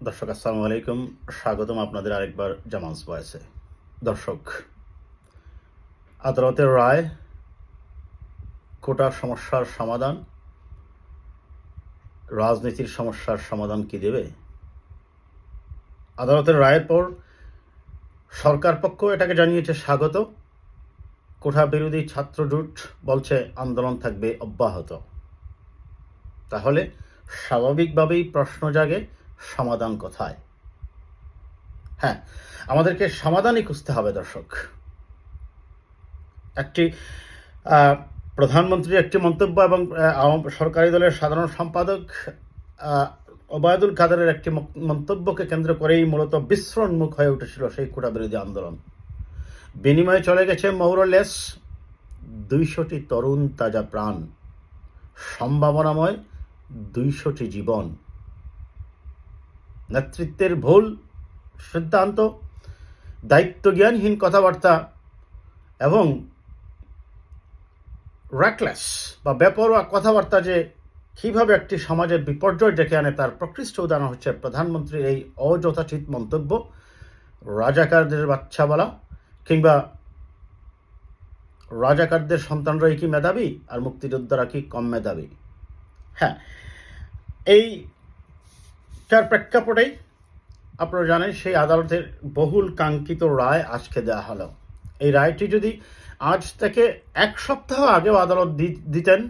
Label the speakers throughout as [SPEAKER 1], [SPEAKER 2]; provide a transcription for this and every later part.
[SPEAKER 1] দর্শক আসসালামু আলাইকুম, স্বাগতম আপনাদের আরেকবার জামালস ভয়েসে। দর্শক, আদালতের রায় কোটা সমস্যার সমাধান, রাজনীতির সমস্যার সমাধান কি দেবে? আদালতের রায়ের পর সরকার পক্ষ এটাকে জানিয়েছে স্বাগত। কোটা বিরোধী ছাত্র জোট বলছে আন্দোলন থাকবে অব্যাহত। তাহলে স্বাভাবিকভাবেই প্রশ্ন জাগে, সমাধান কোথায়? হ্যাঁ, আমাদেরকে সমাধানই খুঁজতে হবে দর্শক। একটি প্রধানমন্ত্রীর একটি মন্তব্য এবং সরকারি দলের সাধারণ সম্পাদক ওবায়দুল কাদেরের একটি মন্তব্যকে কেন্দ্র করেই মূলত বিস্ফোরণমুখ হয়ে উঠেছিল সেই কোটা বিরোধী আন্দোলন। বিনিময়ে চলে গেছে মোরলেস 200টি তরুণ তাজা প্রাণ, সম্ভাবনাময় 200টি জীবন। নেতৃত্বের ভুল সিদ্ধান্ত, দায়িত্বজ্ঞানহীন কথাবার্তা এবং র্যাকলেস বা বেপরোয়া কথাবার্তা যে কীভাবে একটি সমাজের বিপর্যয় ডেকে আনে তার প্রকৃষ্ট উদাহরণ হচ্ছে প্রধানমন্ত্রীর এই অযথাচিত মন্তব্য। রাজাকারদের বাচ্চা বলা কিংবা রাজাকারদের সন্তানরাই কি মেধাবী আর মুক্তিযোদ্ধারা কি কম মেধাবী? হ্যাঁ, এইটার প্রেক্ষাপটেই আপনারা জানেন সেই আদালতের বহুল কাঙ্ক্ষিত রায় আজকে দেওয়া হলো। এই রায়টি যদি আজ থেকে এক সপ্তাহ আগেও আদালত দিতেন,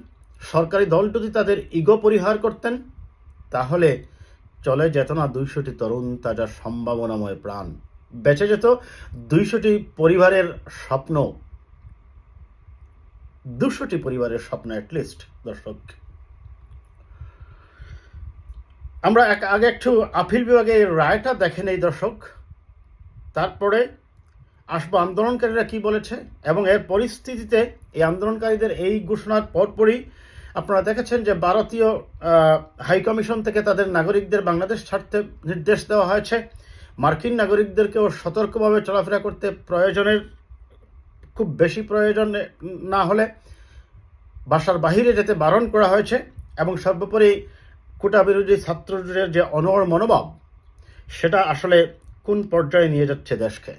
[SPEAKER 1] সরকারি দল যদি তাদের ইগো পরিহার করতেন, তাহলে চলে যেত না 200টি তরুণ তাজা সম্ভাবনাময় প্রাণ, বেঁচে যেত 200টি পরিবারের স্বপ্ন, 200টি পরিবারের স্বপ্ন অ্যাটলিস্ট। দর্শক, আমরা আগে একটু আপিল বিভাগের রায়টা দেখে নেই দর্শক, তারপরে আসবো আন্দোলনকারীরা কি বলেছে এবং এর পরিস্থিতিতে এই আন্দোলনকারীদের এই ঘোষণার পরপরই আপনারা দেখেছেন যে ভারতীয় হাইকমিশন থেকে তাদের নাগরিকদের বাংলাদেশ ছাড়তে নির্দেশ দেওয়া হয়েছে। মার্কিন নাগরিকদেরকেও সতর্কভাবে চলাফেরা করতে, প্রয়োজনের খুব বেশি প্রয়োজন না হলে বাসার বাহিরে যেতে বারণ করা হয়েছে। এবং সর্বোপরি কোটা বিরোধী ছাত্রদের যে অনড় মনোভাব, সেটা আসলে কোন পর্যায়ে নিয়ে যাচ্ছে দেশকে,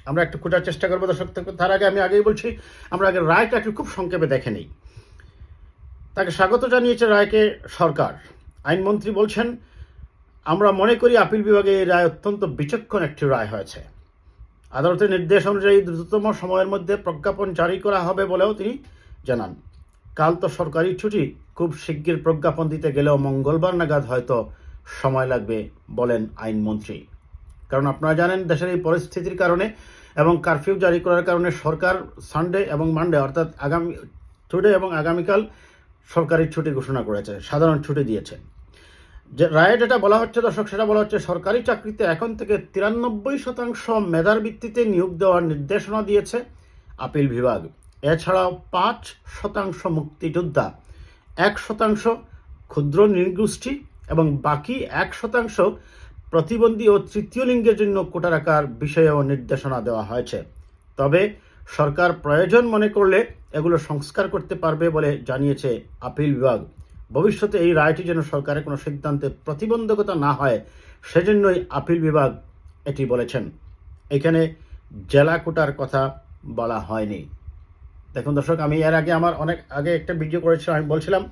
[SPEAKER 1] আমরা একটু খোঁজার চেষ্টা করবো দর্শক। তার আগে আমি আগেই বলছি, আমরা আগে রায়টা একটু খুব সংক্ষেপে দেখে নিই। তাকে স্বাগত জানিয়েছে রায়কে সরকার। আইনমন্ত্রী বলছেন, আমরা মনে করি আপিল বিভাগে এই রায় অত্যন্ত বিচক্ষণ একটি রায় হয়েছে। আদালতের নির্দেশ অনুযায়ী দ্রুততম সময়ের মধ্যে প্রজ্ঞাপন জারি করা হবে বলেও তিনি জানান। কাল তো সরকারি ছুটি, খুব শিগগির প্রজ্ঞাপন দিতে গেলেও মঙ্গলবার নাগাদ হয়তো সময় লাগবে বলেন আইনমন্ত্রী। কারণ আপনারা জানেন দেশের এই পরিস্থিতির কারণে এবং কারফিউ জারি করার কারণে সরকার সানডে এবং মানডে অর্থাৎ টুডে এবং আগামীকাল সরকারি ছুটি ঘোষণা করেছে, সাধারণ ছুটি দিয়েছে। যে রায়ে যেটা বলা হচ্ছে দর্শক, সেটা বলা হচ্ছে সরকারি চাকরিতে এখন থেকে 93% মেধার ভিত্তিতে নিয়োগ দেওয়ার নির্দেশনা দিয়েছে আপিল বিভাগ। এছাড়াও 5% মুক্তিযোদ্ধা, 1% ক্ষুদ্র নৃগোষ্ঠী এবং বাকি 1% প্রতিবন্ধী ও তৃতীয় লিঙ্গের জন্য কোটা রাখার বিষয়েও নির্দেশনা দেওয়া হয়েছে। তবে সরকার প্রয়োজন মনে করলে এগুলো সংস্কার করতে পারবে বলে জানিয়েছে আপিল বিভাগ। ভবিষ্যতে এই রায়টি যেন সরকারের কোনো সিদ্ধান্তে প্রতিবন্ধকতা না হয়, সেজন্যই আপিল বিভাগ এটি বলেছেন। এখানে জেলা কোটার কথা বলা হয়নি। দেখুন দর্শক, আমি এর আগে আমার অনেক আগে একটা ভিডিও করেছিলাম, আমি বলছিলাম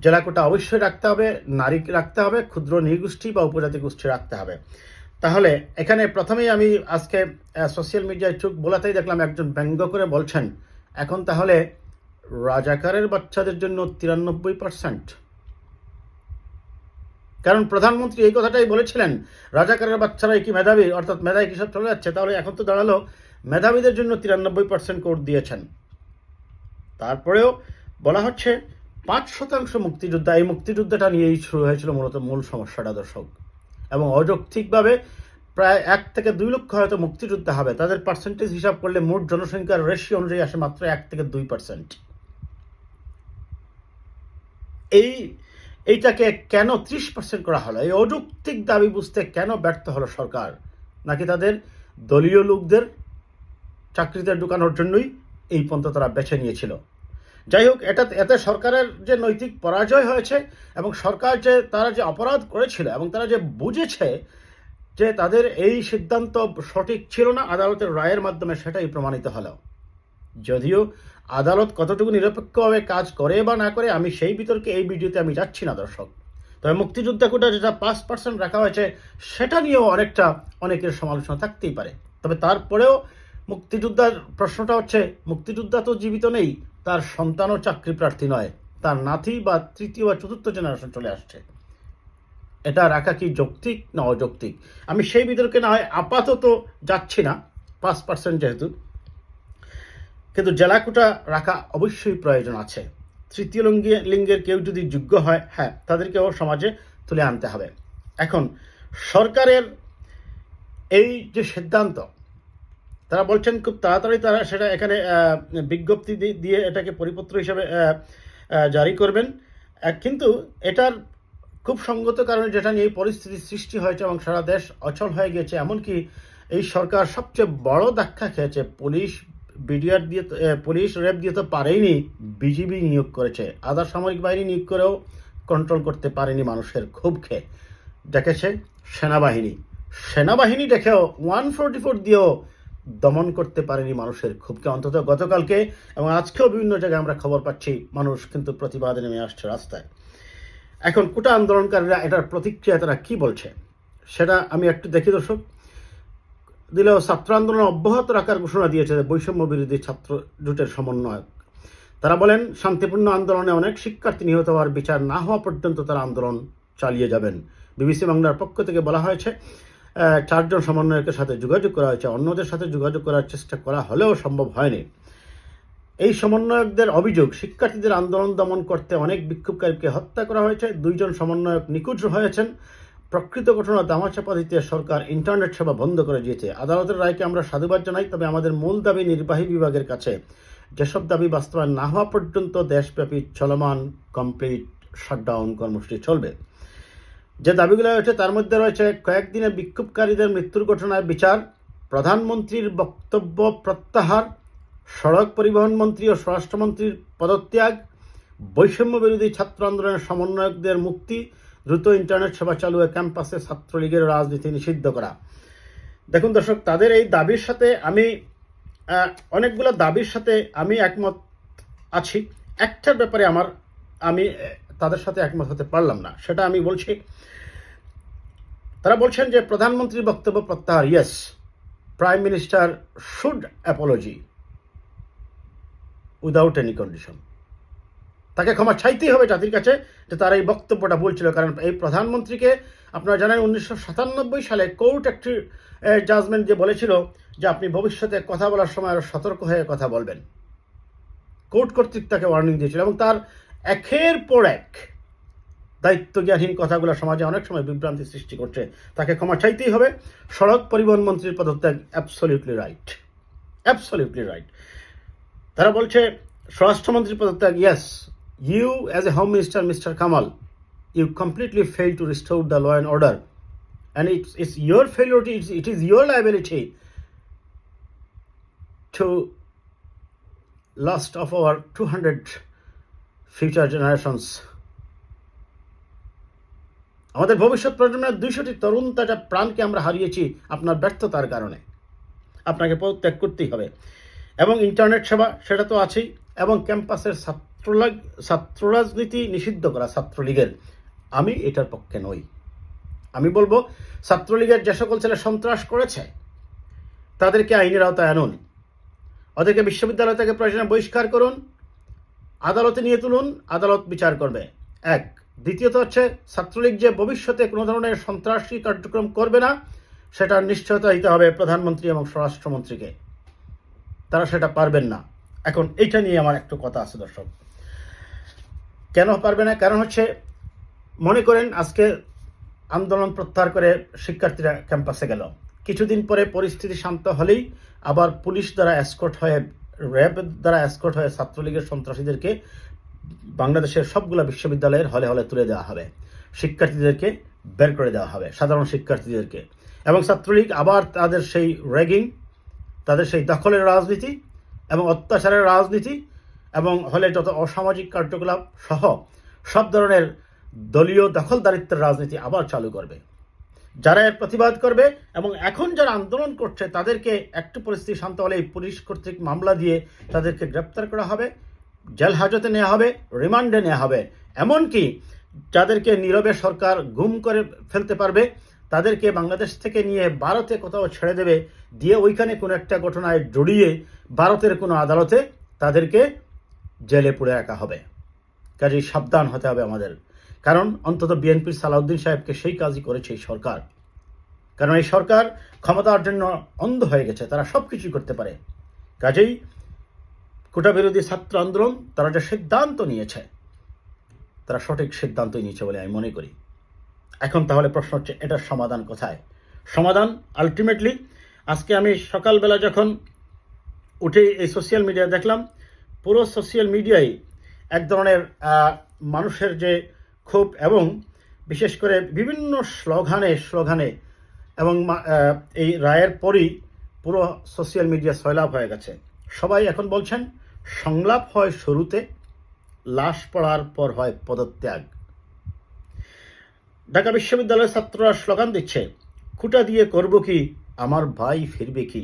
[SPEAKER 1] জেলা কোটা অবশ্যই রাখতে হবে, নারী রাখতে হবে, ক্ষুদ্র নৃগোষ্ঠী বা উপজাতি গোষ্ঠী রাখতে হবে। তাহলে এখানে প্রথমেই আমি আজকে সোশ্যাল মিডিয়ায় চোখ বোলাতেই দেখলাম একজন ব্যঙ্গ করে বলছেন, এখন তাহলে রাজাকারের বাচ্চাদের জন্য 93%। কারণ প্রধানমন্ত্রী এই কথাটাই বলেছিলেন, রাজাকারের বাচ্চারাই কি মেধাবী, অর্থাৎ মেধায় কিসব চলে যাচ্ছে। তাহলে এখন তো দাঁড়ালো মেধাবীদের জন্য 93% কোড দিয়েছেন। তারপরেও বলা হচ্ছে 5% মুক্তিযোদ্ধা। এই মুক্তিযুদ্ধটা নিয়েই শুরু হয়েছিল মূলত মূল সমস্যাটা দর্শক। এবং অযৌক্তিকভাবে প্রায় 1 থেকে 2 লক্ষ হয়তো মুক্তিযোদ্ধা হবে, তাদের পার্সেন্টেজ হিসাব করলে মোট জনসংখ্যার রেশিও অনুযায়ী আসে মাত্র 1 থেকে 2%। এইটাকে কেন 30% করা হলো? এই অযৌক্তিক দাবি বুঝতে কেন ব্যর্থ হলো সরকার? নাকি তাদের দলীয় লোকদের চাকরিতে ঢুকানোর জন্যই এই পন্থা তারা বেছে নিয়েছিল? যাই হোক, এতে সরকারের যে নৈতিক পরাজয় হয়েছে এবং সরকার যে তারা যে অপরাধ করেছিল এবং তারা যে বুঝেছে যে তাদের এই সিদ্ধান্ত সঠিক ছিল না, আদালতের রায়ের মাধ্যমে সেটাই প্রমাণিত হলো। যদিও আদালত কতটুকু নিরপেক্ষভাবে কাজ করে বা না করে আমি সেই বিতর্কে এই ভিডিওতে আমি যাচ্ছি না দর্শক। তবে মুক্তিযোদ্ধা কোটা যেটা 5% রাখা হয়েছে সেটা নিয়েও অনেকের সমালোচনা থাকতেই পারে। তবে তারপরেও মুক্তিযোদ্ধার প্রশ্নটা হচ্ছে, মুক্তিযোদ্ধা তো জীবিত নেই, তার সন্তানও চাকরি প্রার্থী নয়, তার নাতি বা তৃতীয় বা চতুর্থ জেনারেশন চলে আসছে, এটা রাখা কি যৌক্তিক না অযৌক্তিক? আমি সেই বিতর্কে না হয় আপাতত যাচ্ছি না, 5% যেহেতু, কিন্তু জেলা কোটা রাখা অবশ্যই প্রয়োজন আছে। তৃতীয় লিঙ্গের কেউ যদি যোগ্য হয়, হ্যাঁ, তাদেরকেও সমাজে তুলে আনতে হবে। এখন সরকারের এই যে সিদ্ধান্ত, তারা বলছেন খুব তাড়াতাড়ি তারা সেটা এখানে বিজ্ঞপ্তি দিয়ে এটাকে পরিপত্র হিসেবে জারি করবেন, কিন্তু এটার খুব সঙ্গত কারণে যেটা নিয়ে পরিস্থিতির সৃষ্টি হয়েছে এবং সারা দেশ অচল হয়ে গেছে। এমনকি এই সরকার সবচেয়ে বড় ধাক্কা খেয়েছে, পুলিশ র্যাব দিয়ে তো পারেনি, বিজিবি নিয়োগ করেছে, আধা সামরিক বাহিনী নিয়োগ করেও কন্ট্রোল করতে পারেনি মানুষের ক্ষোভকে। ডেকেছে সেনাবাহিনী দেখেও 144 দিয়েও দমন করতে পারেনি মানুষের ক্ষোভকে। অন্তত গতকালকে এবং আজকেও বিভিন্ন জায়গায় আমরা খবর পাচ্ছি, মানুষ কিন্তু প্রতিবাদে নেমে আসছে রাস্তায়। এখন কোটা আন্দোলনকারীরা এটার প্রতিক্রিয়া তারা কি বলছে সেটা আমি একটু দেখি দর্শক। দিলেও ছাত্র আন্দোলন অব্যাহত রাখার ঘোষণা দিয়েছে বৈষম্য বিরোধী ছাত্র জোটের সমন্বয়ক। তারা বলেন, শান্তিপূর্ণ আন্দোলনে অনেক শিক্ষার্থী নিহত হওয়ার বিচার না হওয়া পর্যন্ত তারা আন্দোলন চালিয়ে যাবেন। বিবিসি বাংলার পক্ষ থেকে বলা হয়েছে, 4 জন সমন্বয়কের সাথে যোগাযোগ করা হয়েছে, অন্যদের সাথে যোগাযোগ করার চেষ্টা করা হলেও সম্ভব হয়নি। এই সমন্বয়কদের অভিযোগ, শিক্ষার্থীদের আন্দোলন দমন করতে অনেক বিক্ষোভকারীকে হত্যা করা হয়েছে, 2 জন সমন্বয়ক নিখোঁজ হয়েছেন। প্রকৃত ঘটনা দামাচাপা দিতে সরকার ইন্টারনেট সেবা বন্ধ করে দিয়েছে। আদালতের রায়কে আমরা সাধুবাদ জানাই, তবে আমাদের মূল দাবি নির্বাহী বিভাগের কাছে, যেসব দাবি বাস্তবায়ন না হওয়া পর্যন্ত দেশব্যাপী চলমান কমপ্লিট শাটডাউন কর্মসূচি চলবে। যে দাবিগুলো রয়েছে তার মধ্যে রয়েছে কয়েকদিনে বিক্ষোভকারীদের মৃত্যুর ঘটনায় বিচার, প্রধানমন্ত্রীর বক্তব্য প্রত্যাহার, সড়ক পরিবহন মন্ত্রী ও স্বরাষ্ট্রমন্ত্রীর পদত্যাগ, বৈষম্য বিরোধী ছাত্র আন্দোলনের সমন্বয়কদের মুক্তি, দ্রুত ইন্টারনেট সেবা চালু, ক্যাম্পাসে ছাত্রলীগের রাজনীতি নিষিদ্ধ করা। দেখুন দর্শক, তাদের এই দাবির সাথে অনেকগুলো দাবির সাথে আমি একমত আছি। একটার ব্যাপারে আমি তাদের সাথে একমত হতে পারলাম না, সেটা আমি বলছি। তারা বলছেন যে প্রধানমন্ত্রীর বক্তব্য প্রত্যাহার, yes, prime minister should Apology without any condition. তাকে ক্ষমা চাইতেই হবে জাতির কাছে যে তার এই বক্তব্যটা বলছিল। কারণ এই প্রধানমন্ত্রীকে আপনারা জানেন 1997 সালে কোর্ট একটি জাজমেন্ট যে বলেছিল যে আপনি ভবিষ্যতে কথা বলার সময় আরও সতর্ক হয়ে কথা বলবেন। কোর্ট কর্তৃক তাকে ওয়ার্নিং দিয়েছিল এবং তার একের পর এক দায়িত্বজ্ঞানহীন কথাগুলো সমাজে অনেক সময় বিভ্রান্তি সৃষ্টি করছে। তাকে ক্ষমা চাইতেই হবে। সড়ক পরিবহন মন্ত্রীর পদত্যাগ, অ্যাবসলিউটলি রাইট। তারা বলছে স্বরাষ্ট্রমন্ত্রীর পদত্যাগ, yes, you as a home minister, Mr. Kamal, you completely failed to restore the law and order, and it's your failure, it is your liability to loss of our 200 future generations. আমাদের ভবিষ্যৎ প্রজন্মের 200টি তরুণ তাজা প্রাণকে আমরা হারিয়েছি আপনার ব্যর্থতার কারণে। আপনাকে পদত্যাগ করতেই হবে। এবং ইন্টারনেট সেবা সেটা তো আছেই, এবং ক্যাম্পাসের ছাত্র রাজনীতি নিষিদ্ধ করা ছাত্রলীগের, আমি এটার পক্ষে নই। আমি বলবো ছাত্রলীগের যে সকল ছেলে সন্ত্রাস করেছে তাদেরকে আইনের আওতায় আনুন, ওদেরকে বিশ্ববিদ্যালয় থেকে প্রয়োজনে বহিষ্কার করুন, আদালতে নিয়ে তুলুন, আদালত বিচার করবে। এক। দ্বিতীয়ত হচ্ছে ছাত্রলীগ যে ভবিষ্যতে কোনো ধরনের সন্ত্রাসী কার্যক্রম করবে না সেটার নিশ্চয়তা দিতে হবে প্রধানমন্ত্রী এবং স্বরাষ্ট্রমন্ত্রীকে। তারা সেটা পারবেন না। এখন এইটা নিয়ে আমার একটু কথা আছে দর্শক। কেন পারবে না? কারণ হচ্ছে, মনে করেন আজকে আন্দোলন প্রত্যাহার করে শিক্ষার্থীরা ক্যাম্পাসে গেল, কিছুদিন পরে পরিস্থিতি শান্ত হলেই আবার পুলিশ দ্বারা এসকর্ট হয়ে, র্যাব দ্বারা এসকর্ট হয়ে ছাত্রলীগের সন্ত্রাসীদেরকে বাংলাদেশের সবগুলো বিশ্ববিদ্যালয়ের হলে হলে তুলে দেওয়া হবে, শিক্ষার্থীদেরকে বের করে দেওয়া হবে, সাধারণ শিক্ষার্থীদেরকে। এবং ছাত্রলীগ আবার তাদের সেই র্যাগিং, তাদের সেই দখলের রাজনীতি এবং অত্যাচারের রাজনীতি এবং হলে যত অসামাজিক কার্যকলাপ সহ সব ধরনের দলীয় দখলদারিত্বের রাজনীতি আবার চালু করবে। যারা এর প্রতিবাদ করবে এবং এখন যারা আন্দোলন করছে তাদেরকে একটু পরিস্থিতি শান্ত হলে পুলিশ কর্তৃক মামলা দিয়ে তাদেরকে গ্রেপ্তার করা হবে, জেল হাজতে নেওয়া হবে, রিমান্ডে নেওয়া হবে। এমনকি যাদেরকে নীরবে সরকার গুম করে ফেলতে পারবে তাদেরকে বাংলাদেশ থেকে নিয়ে ভারতে কোথাও ছেড়ে দেবে, দিয়ে ওইখানে কোনো একটা ঘটনায় জড়িয়ে ভারতের কোনো আদালতে তাদেরকে জেলে পুরে রাখা হবে। কাজেই সাবধান হতে হবে আমাদের, কারণ অন্তত বিএনপির সালাউদ্দিন সাহেবকে সেই কাজই করেছে এই সরকার। কারণ এই সরকার ক্ষমতার জন্য অন্ধ হয়ে গেছে, তারা সব কিছুই করতে পারে। কাজেই কোটা বিরোধী ছাত্র আন্দোলন তারা যে সিদ্ধান্ত নিয়েছে তারা সঠিক সিদ্ধান্তই নিয়েছে বলে আমি মনে করি। এখন তাহলে প্রশ্ন হচ্ছে এটার সমাধান কোথায়? সমাধান আলটিমেটলি আজকে আমি সকালবেলা যখন উঠে এই সোশ্যাল মিডিয়া দেখলাম, পুরো সোশ্যাল মিডিয়ায় এক ধরনের মানুষের যে ক্ষোভ এবং বিশেষ করে বিভিন্ন স্লোগানে এবং এই রায়ের পরই পুরো সোশ্যাল মিডিয়া সয়লাভ হয়ে গেছে। সবাই এখন বলছেন সংলাপ হয় শুরুতে, লাশ পড়ার পর হয় পদত্যাগ। ঢাকা বিশ্ববিদ্যালয়ের ছাত্ররা স্লোগান দিচ্ছে, কোটা দিয়ে করব কি, আমার ভাই ফিরবে কি,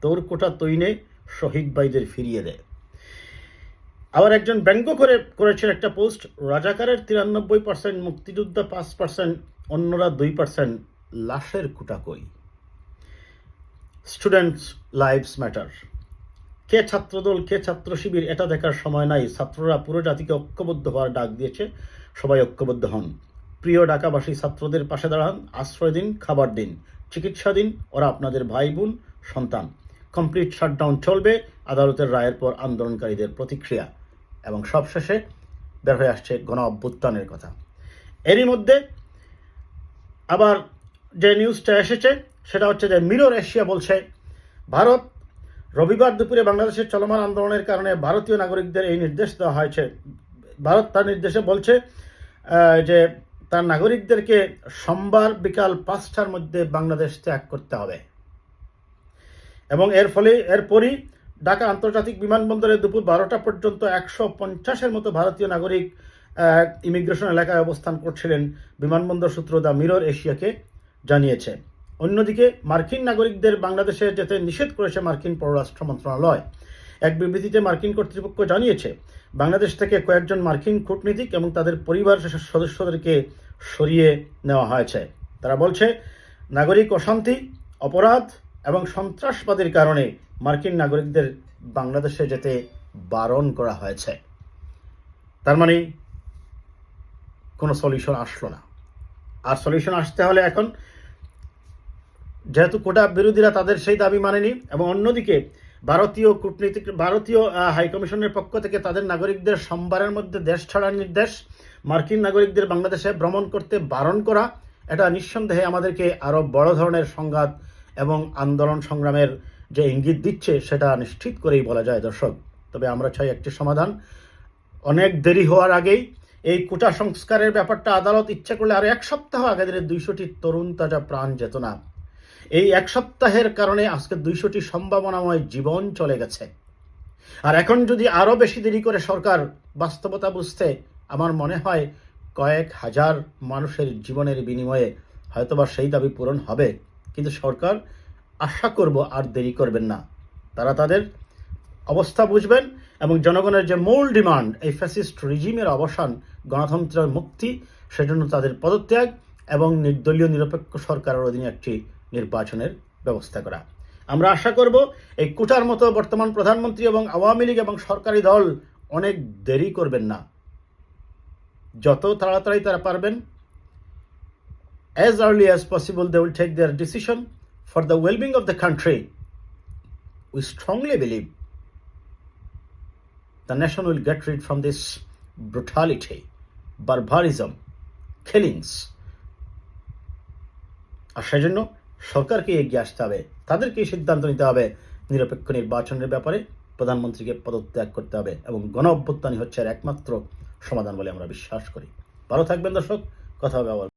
[SPEAKER 1] তোর কোটা তৈনে শহীদ ভাইদের ফিরিয়ে দে। আবার একজন ব্যঙ্গ করেছেন একটা পোস্ট, রাজাকারের 93%, মুক্তিযোদ্ধা 5%, অন্যরা 2%, লাশের কোটা কই। Students lives matter. কে ছাত্রদল কে ছাত্র শিবির এটা দেখার সময় নাই, ছাত্ররা পুরো জাতিকে ঐক্যবদ্ধ হওয়ার ডাক দিয়েছে, সবাই ঐক্যবদ্ধ হন। প্রিয় ঢাকাবাসী, ছাত্রদের পাশে দাঁড়ান, আশ্রয় দিন, খাবার দিন, চিকিৎসা দিন, ওরা আপনাদের ভাই বোন সন্তান। কমপ্লিট শাটডাউন চলবে, আদালতের রায়ের পর আন্দোলনকারীদের প্রতিক্রিয়া, এবং সবশেষে বের হয়ে আসছে গণ অভ্যুত্থানের কথা। এরই মধ্যে আবার যে নিউজটা এসেছে সেটা হচ্ছে যে মিরর এশিয়া বলছে, ভারত রবিবার দুপুরে বাংলাদেশের চলমান আন্দোলনের কারণে ভারতীয় নাগরিকদের এই নির্দেশ দেওয়া হয়েছে। ভারত তার নির্দেশে বলছে যে তার নাগরিকদেরকে সোমবার বিকাল 5টার মধ্যে বাংলাদেশ ত্যাগ করতে হবে, এবং এরপরই ঢাকা আন্তর্জাতিক বিমানবন্দরে দুপুর 12টা পর্যন্ত 150-এর মতো ভারতীয় নাগরিক ইমিগ্রেশন এলাকায় অবস্থান করছিলেন, বিমানবন্দর সূত্র দ্য মিরর এশিয়াকে জানিয়েছে। অন্যদিকে মার্কিন নাগরিকদের বাংলাদেশে যেতে নিষেধ করেছে মার্কিন পররাষ্ট্র মন্ত্রণালয়। এক বিবৃতিতে মার্কিন কর্তৃপক্ষ জানিয়েছে, বাংলাদেশ থেকে কয়েকজন মার্কিন কূটনীতিক এবং তাদের পরিবার সদস্যদেরকে সরিয়ে নেওয়া হয়েছে। তারা বলছে, নাগরিক অশান্তি, অপরাধ এবং সন্ত্রাসবাদের কারণে মার্কিন নাগরিকদের বাংলাদেশে যেতে বারণ করা হয়েছে। তার মানে কোনো সলিউশন আসলো না। আর সলিউশন আসতে হলে এখন যেহেতু কোটা বিরোধীরা তাদের সেই দাবি মানেনি, এবং অন্যদিকে ভারতীয় হাইকমিশনের পক্ষ থেকে তাদের নাগরিকদের সোমবারের মধ্যে দেশ ছাড়ার নির্দেশ, মার্কিন নাগরিকদের বাংলাদেশে ভ্রমণ করতে বারণ করা, এটা নিঃসন্দেহে আমাদেরকে আরও বড় ধরনের সংঘাত এবং আন্দোলন সংগ্রামের যে ইঙ্গিত দিচ্ছে সেটা নিশ্চিত করেই বলা যায় দর্শক। তবে আমরা চাই একটি সমাধান। অনেক দেরি হওয়ার আগেই এই কোটা সংস্কারের ব্যাপারটা আদালত ইচ্ছা করলে আরও 1 সপ্তাহ আগে 200টি তরুণ তাজা প্রাণ যেত না। এই 1 সপ্তাহের কারণে আজকে 200টি সম্ভাবনাময় জীবন চলে গেছে। আর এখন যদি আরও বেশি দেরি করে সরকার বাস্তবতা বুঝতে, আমার মনে হয় কয়েক হাজার মানুষের জীবনের বিনিময়ে হয়তোবা সেই দাবি পূরণ হবে। কিন্তু সরকার আশা করব আর দেরি করবেন না, তারা তাদের অবস্থা বুঝবেন এবং জনগণের যে মূল ডিমান্ড, এই ফ্যাসিস্ট রিজিমের অবসান, গণতন্ত্রের মুক্তি, সেজন্য তাদের পদত্যাগ এবং নির্দলীয় নিরপেক্ষ সরকারের অধীনে একটি নির্বাচনের ব্যবস্থা করা। আমরা আশা করব এই কোটার মতো বর্তমান প্রধানমন্ত্রী এবং আওয়ামী লীগ এবং সরকারি দল অনেক দেরি করবেন না, যত তাড়াতাড়ি তারা পারবেন, as early as possible they will take their decision for the well-being of the country. We strongly believe the nation will get rid from this brutality, barbarism, killings. আর সেজন্য সরকারকে এগিয়ে আসতে হবে, তাদেরকে সিদ্ধান্ত নিতে হবে, নিরপেক্ষ নির্বাচনের ব্যাপারে প্রধানমন্ত্রীকে পদত্যাগ করতে হবে, এবং গণ অভ্যুত্থানই হচ্ছে একমাত্র সমাধান বলে আমরা বিশ্বাস করি। ভালো থাকবেন দর্শক, কথা হবে আবার।